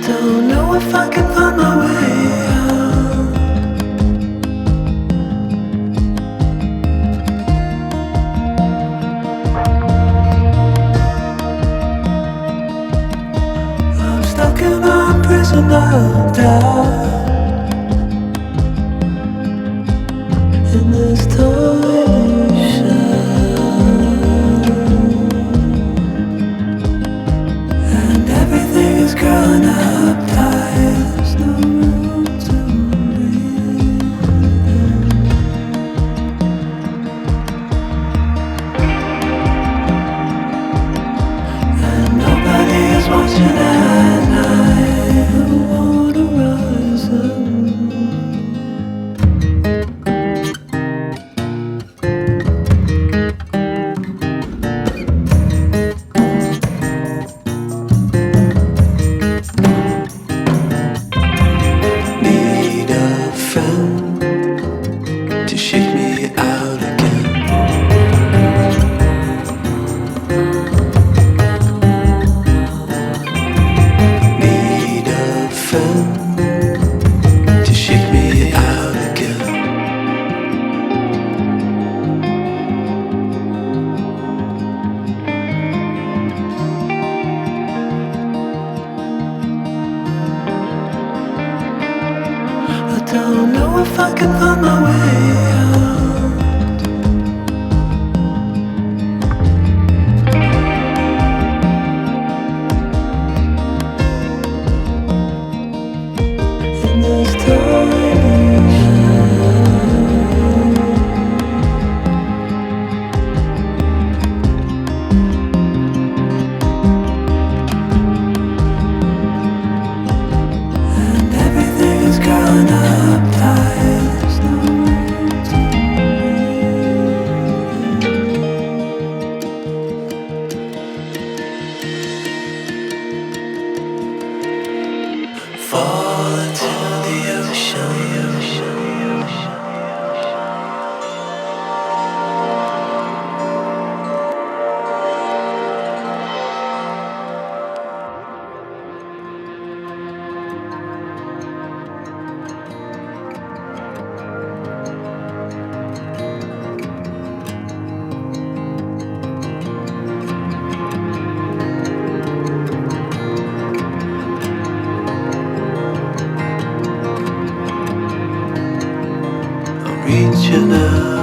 don't know if I can find my way out. I'm stuck in a prison of doubt. In this toy shell, and everything is growing up tight. There's no room to breathe. And nobody is watching at night. I wanna rise up. Need a friend to shake me out again. Need a friend to shake me out again. I don't know if I can find my way out. In this tiny shell, and everything is growing up tight. There's no room to breathe. Fall into the ocean. I'm reaching out.